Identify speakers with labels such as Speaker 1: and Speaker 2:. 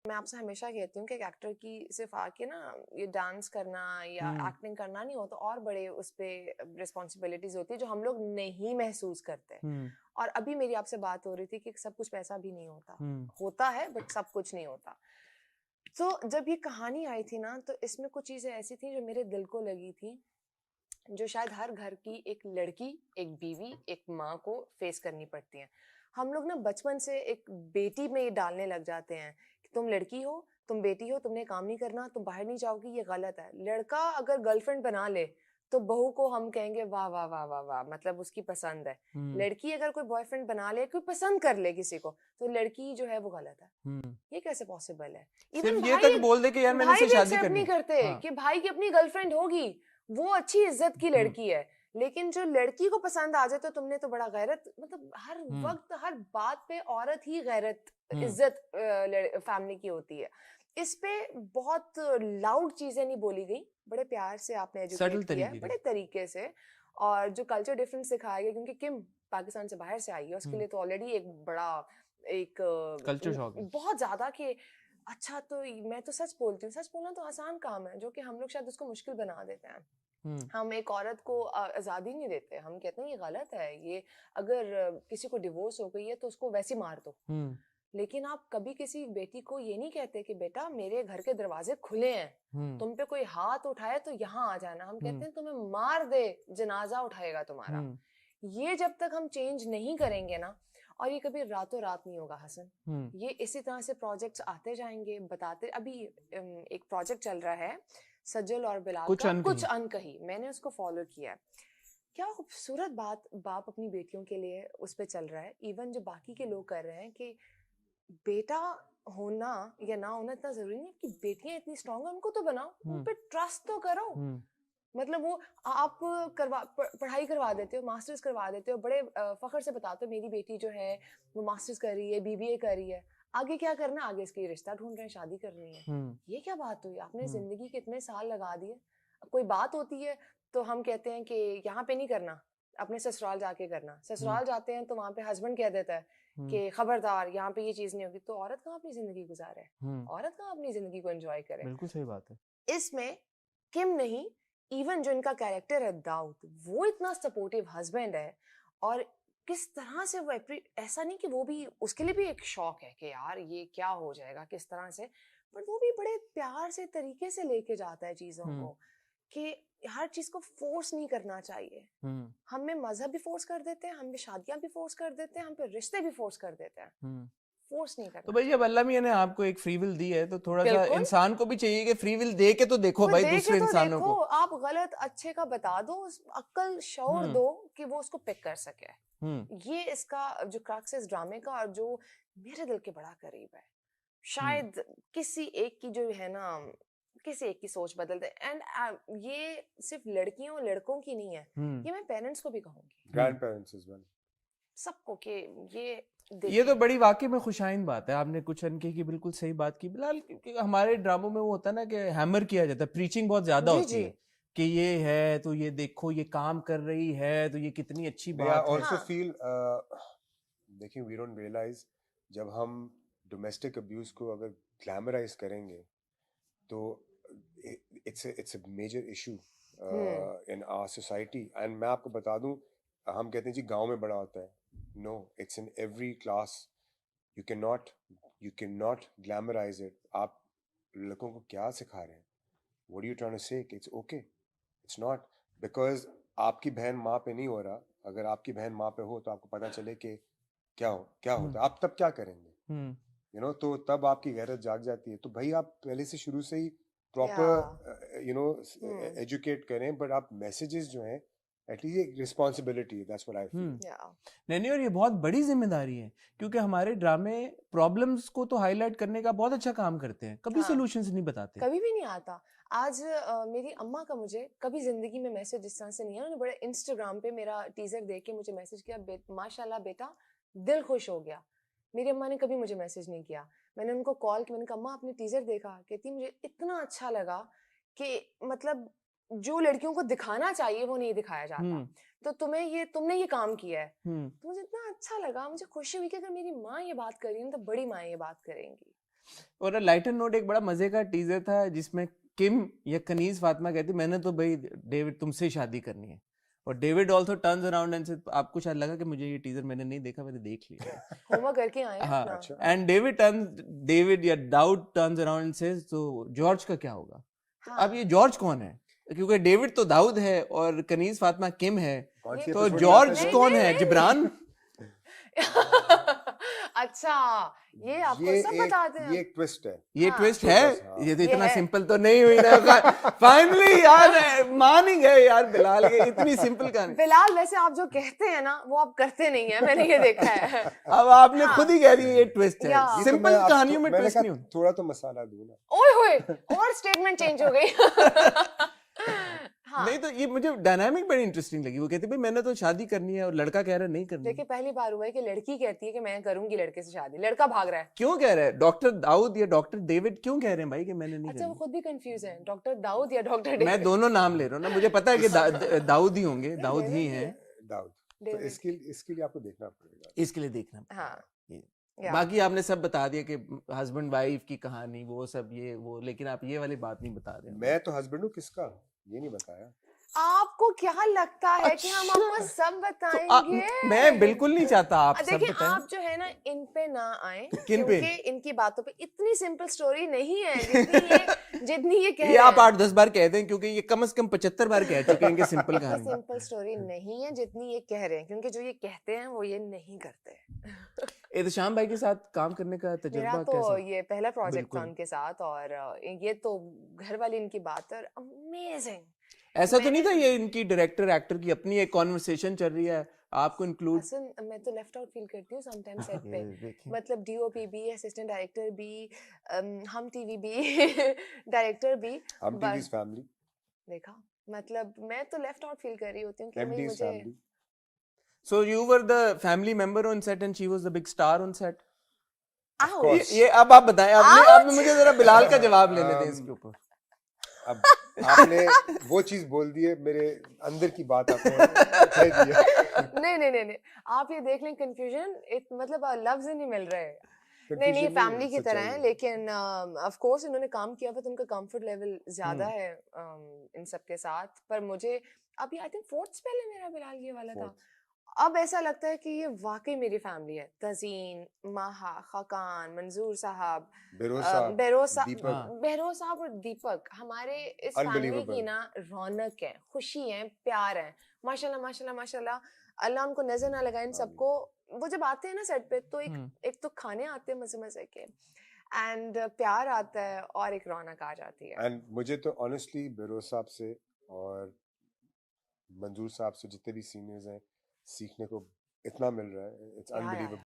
Speaker 1: मैं आपसे हमेशा कहती हूँ कि एक एक्टर की सिर्फ आके ना ये डांस करना या एक्टिंग करना नहीं होता, और बड़े उस पे रिस्पॉन्सिबिलिटीज होती है जो हम लोग नहीं महसूस करते। और अभी मेरी आपसे बात हो रही थी कि सब कुछ पैसा भी नहीं होता, होता है बट सब कुछ नहीं होता। तो जब ये कहानी आई थी ना, तो इसमें कुछ चीजें ऐसी थी जो मेरे दिल को लगी थी, जो शायद हर घर की एक लड़की, एक बीवी, एक माँ को फेस करनी पड़ती हैं। हम लोग ना बचपन से एक बेटी में ये डालने लग जाते हैं कि तुम लड़की हो, तुम बेटी हो, तुमने काम नहीं करना, तुम बाहर नहीं जाओगी, ये गलत है। लड़का अगर गर्लफ्रेंड बना ले तो बहू को हम कहेंगे वाह वाह वाह वाह वाह, मतलब उसकी पसंद है। लड़की अगर कोई बॉयफ्रेंड बना ले, कोई पसंद कर ले किसी को, तो लड़की जो है वो गलत है। ये कैसे पॉसिबल है? इवन
Speaker 2: सिर्फ ये तक बोल दे कि यार मैंने
Speaker 1: भाई
Speaker 2: इससे
Speaker 1: भी
Speaker 2: शादी
Speaker 1: एक्सेप्ट
Speaker 2: करनी
Speaker 1: नहीं
Speaker 2: है।
Speaker 1: करते
Speaker 2: हाँ।
Speaker 1: कि भाई की अपनी गर्लफ्रेंड होगी, वो अच्छी इज्जत की लड़की है। लेकिन जो लड़की को पसंद आ जाए तो तुमने तो बड़ा गैरत, मतलब हर वक्त हर बात पे औरत ही गैरत इज्जत फैमिली की होती है। इस पे बहुत लाउड चीजें नहीं बोली गई, बड़े प्यार से आपने एजुकेट किया है, बड़े तरीके से। और जो कल्चर डिफरेंस सिखाया गया, क्योंकि किम पाकिस्तान से बाहर से आई है, उसके लिए तो ऑलरेडी एक बड़ा एक
Speaker 2: कल्चर शॉक है
Speaker 1: बहुत ज्यादा कि अच्छा, तो मैं तो सच बोलती हूँ, सच बोलना तो आसान काम है, जो कि हम लोग शायद उसको मुश्किल बना देते हैं। हम एक औरत को आजादी नहीं देते, हम कहते हैं ये गलत है, ये अगर किसी को डिवोर्स हो गई है तो उसको वैसे मार दो। लेकिन आप कभी किसी बेटी को ये नहीं कहते कि बेटा मेरे घर के दरवाजे खुले हैं, तुम पे कोई हाथ उठाए तो यहाँ आ जाना। हम कहते हैं तुम्हें मार दे, जनाजा उठाएगा तुम्हारा। ये जब तक हम चेंज नहीं करेंगे ना, और ये कभी रातों रात नहीं होगा हसन, ये इसी तरह से प्रोजेक्ट्स आते जाएंगे, बताते। अभी एक प्रोजेक्ट चल रहा है सज्जल और बिलाल का, कुछ अनकही, मैंने उसको फॉलो किया है। क्या खूबसूरत बात बाप अपनी बेटियों के लिए उस पे चल रहा है। इवन जो बाकी के लोग कर रहे हैं कि बेटा होना या ना होना इतना जरूरी नहीं, कि बेटियां इतनी स्ट्रांग है उनको तो बनाओ, उन पे ट्रस्ट तो करो। मतलब वो आप पढ़ाई करवा देते हो, मास्टर्स करवा देते हो, बड़े फख्र से बताते हो मेरी बेटी जो है वो मास्टर्स कर रही है, बीबीए कर रही है, आगे क्या करना, आगे इसके रिश्ता ढूंढ रहे हैं, शादी करनी है। ये क्या बात हुई? आपने जिंदगी के इतने साल लगा दिए। कोई बात होती है तो हम कहते हैं कि यहाँ पे नहीं करना, अपने ससुराल जाके करना। ससुराल जाते हैं तो वहां पे हस्बैंड कह देता है कि खबरदार यहाँ पे ये चीज नहीं होगी। तो औरत कहाँ अपनी जिंदगी गुजारे, औरत कहाँ अपनी जिंदगी को एंजॉय करे?
Speaker 2: बिल्कुल सही बात है।
Speaker 1: इसमें किम नहीं, इवन जो इनका कैरेक्टर है दाऊद, वो इतना सपोर्टिव हस्बैंड है। और किस तरह से वो ऐसा नहीं कि वो भी, उसके लिए भी एक शौक है कि यार ये क्या हो जाएगा किस तरह से, पर वो भी बड़े प्यार से तरीके से लेके जाता है चीजों को, कि हर चीज को फोर्स नहीं करना चाहिए। हम में मजहब भी फोर्स कर देते हैं, हम में शादियां भी फोर्स कर देते हैं, हम पे रिश्ते भी फोर्स कर देते हैं। फोर्स नहीं करना।
Speaker 2: तो भाई जब अल्लाह मियां ने आपको एक फ्री विल दी है तो थोड़ा सा इंसान को भी चाहिए कि फ्री विल दे के तो देखो भाई दूसरे इंसानों को।
Speaker 1: आप गलत अच्छे का बता दो, अक्ल शौर दो कि वो उसको पिक कर सके। ये इसका जो क्रक्स है इस ड्रामे का, और जो मेरे दिल के बड़ा करीब है। शायद किसी एक की जो है ना, किसी एक की सोच बदल दे। एंड ये सिर्फ लड़कियों लड़कों की नहीं है, ये मैं पेरेंट्स को भी कहूंगी,
Speaker 3: ग्रैंड पेरेंट्स एज वेल,
Speaker 1: सबको, कि
Speaker 2: ये तो बड़ी वाकई में खुशाइन बात है। आपने कुछ अनके की बिल्कुल सही बात की बिलाल, क्योंकि हमारे ड्रामों में वो होता है ना कि हैमर किया जाता है, प्रीचिंग बहुत ज्यादा होती है कि ये है तो ये देखो ये काम कर रही है तो ये कितनी अच्छी बात है।
Speaker 3: ऑल्सो फील देखिए, वी डोंट रियलाइज जब हम डोमेस्टिक अब्यूज को अगर ग्लैमराइज करेंगे तो it's a major issue in our society. And मैं आपको बता दूं, हम कहते हैं जी गांव में बड़ा होता है, no, it's in every class. You can not glamorise it. आप लड़कों को क्या सिखा रहे हैं? What are you trying to say? It's okay, it's not, because आपकी बहन माँ पे नहीं हो रहा। अगर आपकी बहन माँ पे हो तो आपको पता चले कि क्या होता है, आप तब क्या करेंगे? तो तब आपकी गैरत जाग जाती है। तो भाई आप पहले से शुरू से ही प्रॉपर एजुकेट करें, बट आप मैसेजेस जो हैं एटलीस्ट एक responsibility, that's what I feel.
Speaker 2: नहीं, और ये बहुत बड़ी जिम्मेदारी है, क्योंकि हमारे ड्रामे प्रॉब्लम्स को तो हाईलाइट करने का बहुत अच्छा काम करते हैं, कभी सॉल्यूशंस नहीं बताते,
Speaker 1: कभी भी नहीं आता। आज मेरी अम्मा का मुझे कभी जिंदगी में मैसेज इस तरह से नहीं है। उन्होंने बड़े इंस्टाग्राम पे मेरा टीजर देख के मुझे मैसेज किया, माशाल्लाह बेटा, दिल खुश हो गया। मेरी अम्मा ने कभी मुझे मैसेज नहीं किया। मैंने उनको कॉल किया, मैंने कहा अम्मा आपने टीजर देखा? कहती मुझे इतना अच्छा लगा कि मतलब जो लड़कियों को दिखाना चाहिए वो नहीं दिखाया जाता, तो तुमने ये काम किया है। तो मुझे इतना अच्छा लगा, मुझे खुशी हुई कि अगर मेरी माँ ये बात कर रही है तो बड़ी माँ ये बात करेंगी।
Speaker 2: और लाइटर नोट एक बड़ा मजे का टीजर था जिसमें किम या कनीज फातिमा कहती मैंने तो भाई डेविड तुमसे ही शादी करनी है, और David also turns around and से आपको शायद लगा कि मुझे ये टीजर मैंने नहीं देखा, मैंने देख लिया
Speaker 1: होमवर्क करके आए
Speaker 2: हाँ,
Speaker 1: अपना।
Speaker 2: एंड डेविड या Dawood turns around and says तो जॉर्ज का क्या होगा?
Speaker 1: हाँ।
Speaker 2: अब ये जॉर्ज कौन है? क्योंकि डेविड तो दाऊद है और कनीज फातिमा किम है,
Speaker 3: कौन सी
Speaker 2: तो
Speaker 3: episode
Speaker 2: जॉर्ज
Speaker 3: में
Speaker 2: कौन
Speaker 3: आता
Speaker 2: है? जिब्रान?
Speaker 1: अच्छा, ये आपको सब
Speaker 3: एक-
Speaker 1: बताते हैं?
Speaker 3: ये एक ट्विस्ट है।
Speaker 2: ये
Speaker 1: हाँ।
Speaker 2: ट्विस्ट है?
Speaker 3: हाँ।
Speaker 2: ये तो
Speaker 1: ये
Speaker 2: इतना
Speaker 1: है।
Speaker 2: सिंपल तो नहीं हुई ना फाइनली यार, मान ही गए यार बिलाल के, इतनी सिंपल कहानी।
Speaker 1: बिलाल वैसे आप जो कहते हैं ना वो आप करते नहीं है, मैंने ये देखा है।
Speaker 2: अब आपने
Speaker 1: हाँ।
Speaker 2: खुद ही कह दी ये ट्विस्ट है।
Speaker 1: या।
Speaker 3: ये तो
Speaker 2: सिंपल
Speaker 3: मैं अब
Speaker 2: कहानियों में
Speaker 3: मैंने
Speaker 2: ट्विस्ट
Speaker 3: कहा
Speaker 2: नहीं होता।
Speaker 3: थोड़ा तो मसाला दूं ना।
Speaker 1: ओए होए, और स्टेटमेंट चेंज हो गई। हाँ।
Speaker 2: नहीं तो ये मुझे डायनामिक बड़ी इंटरेस्टिंग लगी। वो कहती भाई मैंने तो शादी करनी है और लड़का कह रहा है नहीं करनी।
Speaker 1: देखिए पहली बार हुआ है कि लड़की कहती है कि मैं करूंगी लड़के से शादी, लड़का भाग रहा है।
Speaker 2: क्यों कह रहा है? डॉक्टर दाऊद या डॉक्टर डेविड क्यों कह रहे हैं भाई कि मैंने नहीं
Speaker 1: अच्छा, वो
Speaker 2: करनी?
Speaker 1: खुद भी कंफ्यूज है, डॉक्टर दाऊद या डॉक्टर
Speaker 2: मैं
Speaker 1: डेविड?
Speaker 2: दोनों नाम ले रहा हूँ ना, मुझे पता है कि दाऊद ही होंगे, दाऊद ही
Speaker 1: डेविड
Speaker 2: हैं।
Speaker 3: दाऊद। तो
Speaker 1: डेविड।
Speaker 3: इसके लिए आपको देखना पड़ेगा।
Speaker 2: इसके लिए देखना।
Speaker 1: हाँ।
Speaker 2: ये।
Speaker 1: या।
Speaker 2: बाकी आपने सब बता दिया कि हस्बैंड वाइफ की कहानी वो सब ये वो, लेकिन आप ये वाली बात नहीं बता रहे हो।
Speaker 3: मैं तो हस्बैंड हूँ किसका, ये नहीं बताया।
Speaker 1: आपको क्या लगता है कि हम आपको
Speaker 2: अच्छा।
Speaker 1: सब
Speaker 2: तो
Speaker 1: बताएंगे?
Speaker 2: मैं बिल्कुल नहीं चाहता आप सब
Speaker 1: देखिए
Speaker 2: बताएं।
Speaker 1: आप जो है ना इन पे ना आए,
Speaker 2: किन पे?
Speaker 1: क्योंकि इनकी बातों पे इतनी सिंपल स्टोरी नहीं है जितनी ये कह
Speaker 2: ये
Speaker 1: रहे
Speaker 2: आप
Speaker 1: हैं।
Speaker 2: 8-10 बार कहते हैं क्योंकि ये कम से कम 75 बार कह चुके हैं कि सिंपल
Speaker 1: इतनी
Speaker 2: कहानी।
Speaker 1: सिंपल स्टोरी नहीं है जितनी ये कह रहे हैं, क्योंकि जो ये कहते हैं वो ये नहीं करते।
Speaker 2: एहतशाम भाई के साथ काम करने का
Speaker 1: मेरा
Speaker 2: तजुर्बा
Speaker 1: तो
Speaker 2: कैसा?
Speaker 1: ये पहला प्रोजेक्ट था
Speaker 2: बिल्कुल।
Speaker 1: उनके साथ, और ये तो घर वाली इनकी बात है अमेजिंग।
Speaker 2: ऐसा तो नहीं था ये इनकी डायरेक्टर एक्टर की अपनी एक कॉन्वर्सेशन चल रही है, आपको इंक्लूड?
Speaker 1: असल मैं तो लेफ्ट आउट फील करती हूँ समटाइम सेट पे, मतलब डीओपी भी, असिस्टेंट डायरेक्टर भी, हम टीवी भी, डायरेक्टर भी,
Speaker 3: हम टीवी फैमिली,
Speaker 1: देखा, मतलब मैं तो लेफ्ट आउट फील कर रही होती हूँ कि भाई
Speaker 3: MD's
Speaker 1: मुझे।
Speaker 3: Family.
Speaker 2: So you were the family member on set and she was the big star on set?
Speaker 3: Of course.
Speaker 2: ये अब आप बताएं, आपने मुझे जरा बिलाल का जवाब लेने दें इसके ऊपर।
Speaker 3: अब आपने वो चीज बोल दी है, मेरे अंदर की बात आपने कह दी है।
Speaker 1: नहीं, आप ये देख लें कंफ्यूजन, मतलब लफ्ज ही नहीं मिल रहे। नहीं
Speaker 3: Confusion
Speaker 1: फैमिली की तरह
Speaker 3: सच्चाई
Speaker 1: है,
Speaker 3: है।
Speaker 1: लेकिन ऑफ कोर्स इन्होंने काम किया हुआ तो उनका कंफर्ट लेवल ज्यादा है इन सब के साथ। पर मुझे अभी आई थिंक 4th स्पेल है मेरा बिलाल ये वाला था, अब ऐसा लगता है कि ये वाकई मेरी फैमिली है। तज़ीन, माहा, खाकान, मंजूर साहब, बेरोज साहब और दीपक, हमारे इस फैमिली की ना रौनक है, खुशी है, प्यार है। माशाल्लाह माशाल्लाह माशाल्लाह, अल्लाह उनको नजर ना लगाए इन सबको। वो जब आते हैं ना सेट पे तो एक तो खाने आते हैं मजे मजे के, एंड प्यार आता है और एक रौनक आ जाती है।
Speaker 3: एंड मुझे तो ऑनेस्टली बेरोज साहब से और मंजूर साहब से, जितने भी सीनियर्स हैं, सीखने को इतना मिल रहा है, इट्स अनबिलीवेबल।